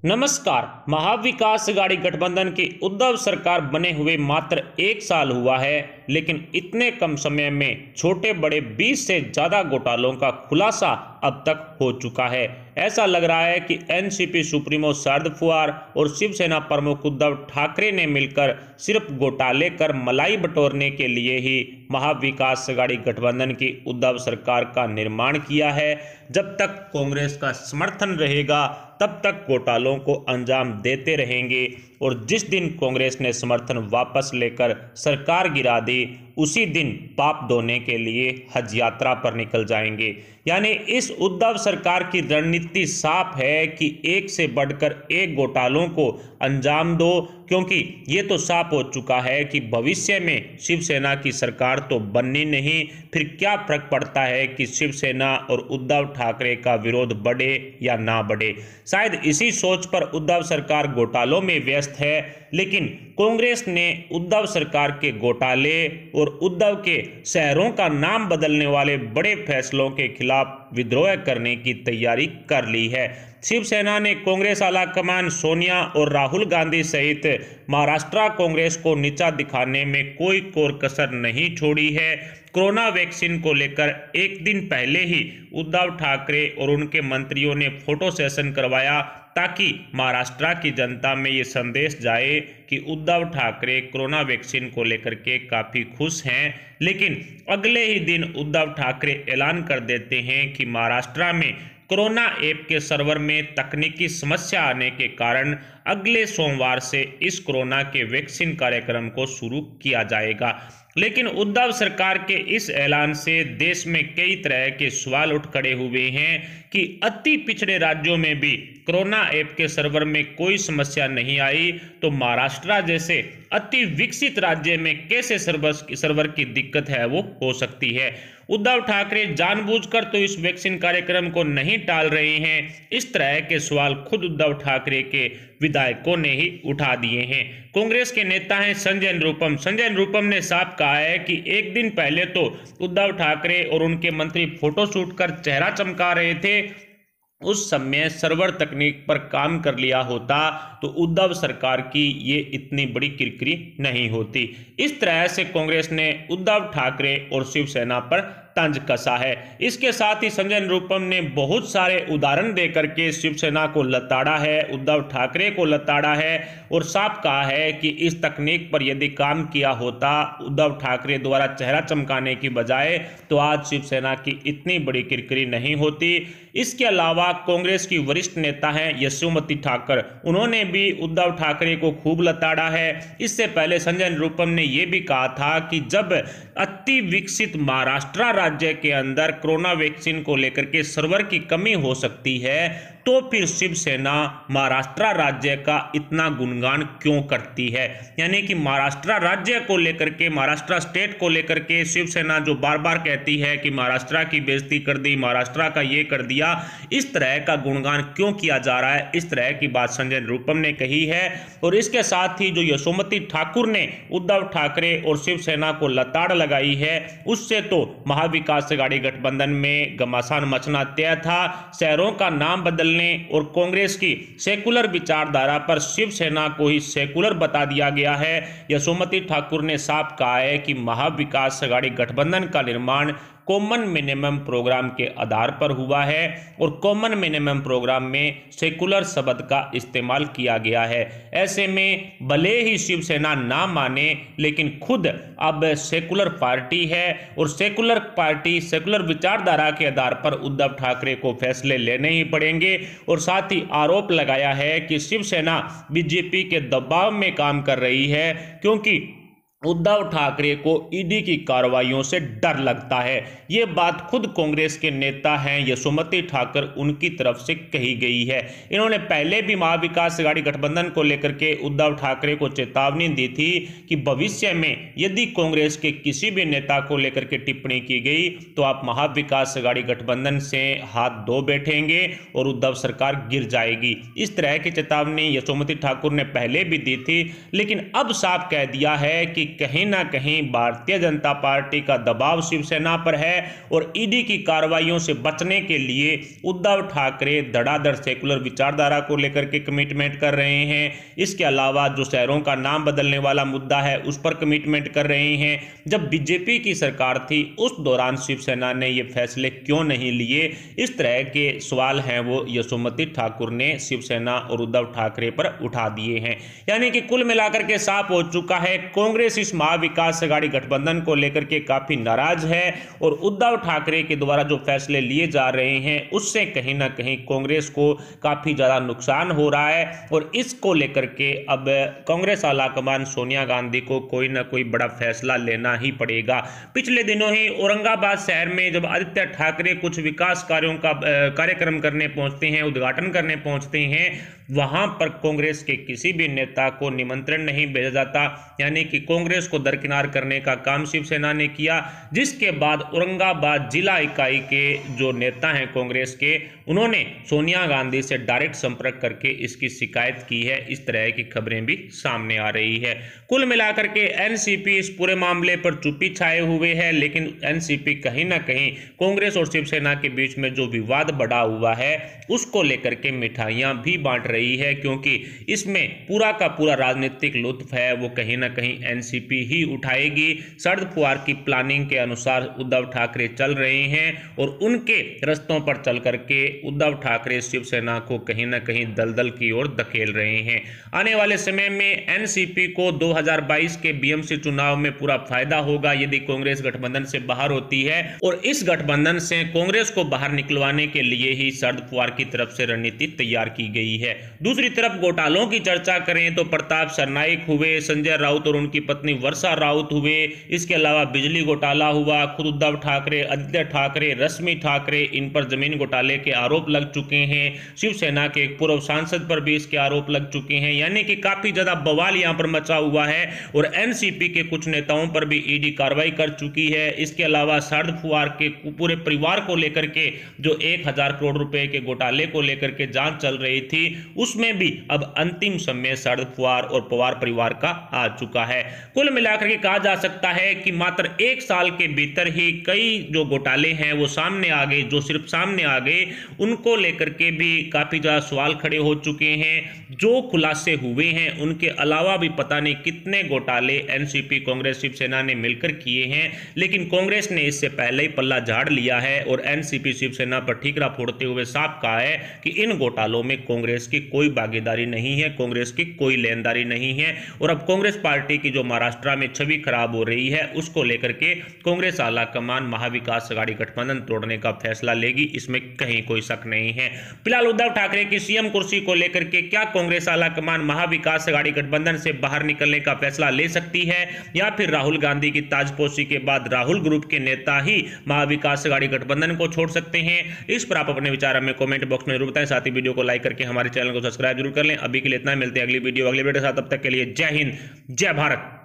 नमस्कार। महाविकास अघाड़ी गठबंधन की उद्धव सरकार बने हुए मात्र 1 साल हुआ है, लेकिन इतने कम समय में छोटे बड़े 20 से ज्यादा घोटालों का खुलासा अब तक हो चुका है। ऐसा लग रहा है कि एनसीपी सुप्रीमो शरद पवार और शिवसेना प्रमुख उद्धव ठाकरे ने मिलकर सिर्फ घोटाले कर मलाई बटोरने के लिए ही महाविकास अघाड़ी गठबंधन की उद्धव सरकार का निर्माण किया है। जब तक कांग्रेस का समर्थन रहेगा तब तक घोटालों को अंजाम देते रहेंगे और जिस दिन कांग्रेस ने समर्थन वापस लेकर सरकार गिरा दी, उसी दिन पाप धोने के लिए हज यात्रा पर निकल जाएंगे। यानी इस उद्धव सरकार की रणनीति साफ है कि एक से बढ़कर एक घोटालों को अंजाम दो, क्योंकि ये तो साफ हो चुका है कि भविष्य में शिवसेना की सरकार तो बननी नहीं। फिर क्या फर्क पड़ता है कि शिवसेना और उद्धव ठाकरे का विरोध बढ़े या ना बढ़े। शायद इसी सोच पर उद्धव सरकार घोटालों में व्यस्त है, लेकिन कांग्रेस ने उद्धव सरकार के घोटाले और उद्धव के शहरों का नाम बदलने वाले बड़े फैसलों के खिलाफ विद्रोह करने की तैयारी कर ली है। शिवसेना ने कांग्रेस आलाकमान सोनिया और राहुल गांधी सहित महाराष्ट्र कांग्रेस को नीचा दिखाने में कोई कोर कसर नहीं छोड़ी है। कोरोना वैक्सीन को लेकर एक दिन पहले ही उद्धव ठाकरे और उनके मंत्रियों ने फोटो सेशन करवाया, ताकि महाराष्ट्र की जनता में ये संदेश जाए कि उद्धव ठाकरे कोरोना वैक्सीन को लेकर के काफ़ी खुश हैं। लेकिन अगले ही दिन उद्धव ठाकरे ऐलान कर देते हैं कि महाराष्ट्र में कोरोना ऐप के सर्वर में तकनीकी समस्या आने के कारण अगले सोमवार से इस कोरोना के वैक्सीन कार्यक्रम को शुरू किया जाएगा। लेकिन उद्धव सरकार के इस ऐलान से देश में कई तरह के सवाल उठ खड़े हुए हैं कि अति पिछड़े राज्यों में भी कोरोना ऐप के सर्वर में कोई समस्या नहीं आई, तो महाराष्ट्र जैसे अति विकसित राज्य में कैसे सर्वर की दिक्कत है वो हो सकती है। उद्धव ठाकरे जानबूझकर तो इस वैक्सीन कार्यक्रम को नहीं टाल रहे हैं। इस तरह के सवाल खुद उद्धव ठाकरे के विधायकों ने ही उठा दिए हैं। कांग्रेस के नेता हैं संजय निरुपम ने साफ कहा है कि एक दिन पहले तो उद्धव ठाकरे और उनके मंत्री फोटोशूट कर चेहरा चमका रहे थे, उस समय सर्वर तकनीक पर काम कर लिया होता तो उद्धव सरकार की ये इतनी बड़ी किरकिरी नहीं होती। इस तरह से कांग्रेस ने उद्धव ठाकरे और शिवसेना पर तंज कसा है। इसके साथ ही संजय निरुपम ने बहुत सारे उदाहरण देकर के शिवसेना को लताड़ा है, उद्धव ठाकरे को लताड़ा है और साफ कहा है कि इस तकनीक पर यदि काम किया होता उद्धव ठाकरे द्वारा चेहरा चमकाने की बजाय, तो आज शिवसेना की इतनी बड़ी किरकिरी नहीं होती। इसके अलावा कांग्रेस की वरिष्ठ नेता हैं यशोमती ठाकर, उन्होंने भी उद्धव ठाकरे को खूब लताड़ा है। इससे पहले संजय निरुपम ने यह भी कहा था कि जब अति विकसित महाराष्ट्र राज्य के अंदर कोरोना वैक्सीन को लेकर के सर्वर की कमी हो सकती है, तो फिर शिवसेना महाराष्ट्र राज्य का इतना गुणगान क्यों करती है। यानी कि महाराष्ट्र राज्य को लेकर के, महाराष्ट्र स्टेट को लेकर के शिवसेना जो बार बार कहती है कि महाराष्ट्र की बेइज्जती कर दी, महाराष्ट्र का ये कर दिया, इस तरह का गुणगान क्यों किया जा रहा है, इस तरह की बात संजय निरुपम ने कही है। और इसके साथ ही जो यशोमती ठाकुर ने उद्धव ठाकरे और शिवसेना को लताड़ लगाई है, उससे तो महाविकास अघाड़ी गठबंधन में घमासान मचना तय था। शहरों का नाम बदलने और कांग्रेस की सेकुलर विचारधारा पर शिवसेना को ही सेकुलर बता दिया गया है। यशोमती ठाकुर ने साफ कहा है कि महाविकास अघाड़ी गठबंधन का निर्माण कॉमन मिनिमम प्रोग्राम के आधार पर हुआ है और कॉमन मिनिमम प्रोग्राम में सेकुलर शब्द का इस्तेमाल किया गया है। ऐसे में भले ही शिवसेना ना माने, लेकिन खुद अब सेकुलर पार्टी है और सेकुलर पार्टी सेकुलर विचारधारा के आधार पर उद्धव ठाकरे को फैसले लेने ही पड़ेंगे। और साथ ही आरोप लगाया है कि शिवसेना बीजेपी के दबाव में काम कर रही है, क्योंकि उद्धव ठाकरे को ईडी की कार्रवाइयों से डर लगता है। ये बात खुद कांग्रेस के नेता हैं यशोमती ठाकर, उनकी तरफ से कही गई है। इन्होंने पहले भी महाविकास अघाड़ी गठबंधन को लेकर के उद्धव ठाकरे को चेतावनी दी थी कि भविष्य में यदि कांग्रेस के किसी भी नेता को लेकर के टिप्पणी की गई तो आप महाविकास अघाड़ी गठबंधन से हाथ धो बैठेंगे और उद्धव सरकार गिर जाएगी। इस तरह की चेतावनी यशोमती ठाकुर ने पहले भी दी थी, लेकिन अब साफ कह दिया है कि कहीं ना कहीं भारतीय जनता पार्टी का दबाव शिवसेना पर है और ईडी की कार्रवाइयों से बचने के लिए उद्धव ठाकरे धड़ाधड़ सेकुलर विचारधारा को लेकर के कमिटमेंट कर रहे हैं। इसके अलावा जो शहरों का नाम बदलने वाला मुद्दा है उस पर कमिटमेंट कर रहे हैं। जब बीजेपी की सरकार थी उस दौरान शिवसेना ने ये फैसले क्यों नहीं लिए, इस तरह के सवाल हैं वो यशोमती ठाकुर ने शिवसेना और उद्धव ठाकरे पर उठा दिए हैं। यानी कि कुल मिलाकर के साफ हो चुका है, कांग्रेस इस महाविकास अघाड़ी गठबंधन को लेकर के काफी नाराज है और उद्धव ठाकरे के द्वारा जो फैसले लिए जा रहे हैं उससे कहीं ना कहीं कांग्रेस को काफी ज्यादा नुकसान हो रहा है और इसको लेकर के अब कांग्रेस आलाकमान सोनिया गांधी को कोई ना कोई बड़ा फैसला लेना ही पड़ेगा। पिछले दिनों ही औरंगाबाद शहर में जब आदित्य ठाकरे कुछ विकास कार्यों का कार्यक्रम करने पहुंचते हैं, उद्घाटन करने पहुंचते हैं, वहां पर कांग्रेस के किसी भी नेता को निमंत्रण नहीं भेजा जाता, यानी कि कांग्रेस को दरकिनार करने का काम शिवसेना ने किया। जिसके बाद औरंगाबाद जिला इकाई के जो नेता हैं कांग्रेस के, उन्होंने सोनिया गांधी से डायरेक्ट संपर्क करके इसकी शिकायत की है। इस तरह की खबरें भी सामने आ रही है। कुल मिलाकर के एनसीपी इस पूरे मामले पर चुप्पी छाए हुए है, लेकिन एनसीपी कहीं ना कहीं कांग्रेस और शिवसेना के बीच में जो विवाद बढ़ा हुआ है उसको लेकर के मिठाइयां भी बांट रही है, क्योंकि इसमें पूरा का पूरा राजनीतिक लुत्फ है वो कहीं ना कहीं एनसीपी ही उठाएगी। शरद पवार की प्लानिंग के अनुसार उद्धव ठाकरे चल रहे हैं और उनके रस्तों पर चल करके उद्धव ठाकरे शिवसेना को कहीं ना कहीं दलदल की ओर धकेल रहे हैं। आने वाले समय में एनसीपी को 2022 के बीएमसी चुनाव में पूरा फायदा होगा यदि कांग्रेस गठबंधन से बाहर होती है, और इस गठबंधन से कांग्रेस को बाहर निकलवाने के लिए ही शरद पवार की तरफ से रणनीति तैयार की गई है। दूसरी तरफ घोटालों की चर्चा करें तो प्रताप सरनाइक हुए, संजय राउत और उनकी पत्नी वर्षा राउत हुए, इसके अलावा बिजली घोटाला हुआ, खुद उद्धव ठाकरे, आदित्य ठाकरे, रश्मि ठाकरे, इन पर जमीन घोटाले के आरोप लग चुके हैं। शिवसेना के एक पूर्व सांसद पर भी इसके आरोप लग चुके हैं। यानी कि काफी ज्यादा बवाल यहां पर मचा हुआ है और एनसीपी के कुछ नेताओं पर भी ईडी कार्रवाई कर चुकी है। इसके अलावा शरद पवार के पूरे परिवार को लेकर के जो 1000 करोड़ रुपए के घोटाले को लेकर के जांच चल रही थी उसमें भी अब अंतिम समय शरद पवार और पवार परिवार का आ चुका है। कुल मिलाकर के कहा जा सकता है कि मात्र 1 साल के भीतर ही कई जो घोटाले हैं वो सामने आ गए, जो सिर्फ सामने आ गए उनको लेकर के भी काफी ज्यादा सवाल खड़े हो चुके हैं। जो खुलासे हुए हैं उनके अलावा भी पता नहीं कितने घोटाले एनसीपी कांग्रेस शिवसेना ने मिलकर किए हैं, लेकिन कांग्रेस ने इससे पहले ही पल्ला झाड़ लिया है और एनसीपी शिवसेना पर ठीकरा फोड़ते हुए साफ कहा है कि इन घोटालों में कांग्रेस की कोई भागीदारी नहीं है, कांग्रेस की कोई लेनदारी नहीं है। और अब कांग्रेस पार्टी की जो महाराष्ट्र में छवि खराब हो रही है उसको लेकर के कांग्रेस आलाकमान महाविकास अघाड़ी गठबंधन तोड़ने का फैसला लेगी, इसमें कहीं कोई शक नहीं है। फिलहाल उद्धव ठाकरे की सीएम कुर्सी को लेकर के क्या कांग्रेस आलाकमान महाविकास अघाड़ी गठबंधन से बाहर निकलने का फैसला ले सकती है या फिर राहुल गांधी की ताजपोशी के बाद राहुल ग्रुप के नेता ही महाविकास अघाड़ी गठबंधन को छोड़ सकते हैं? इस पर आप अपने विचार हमें कमेंट बॉक्स में जरूर बताएं। साथ ही वीडियो को लाइक करके हमारे चैनल को सब्सक्राइब जरूर कर लें। अभी के लिए इतना, मिलते हैं अगली वीडियो के साथ, तब तक के लिए जय हिंद, जय भारत।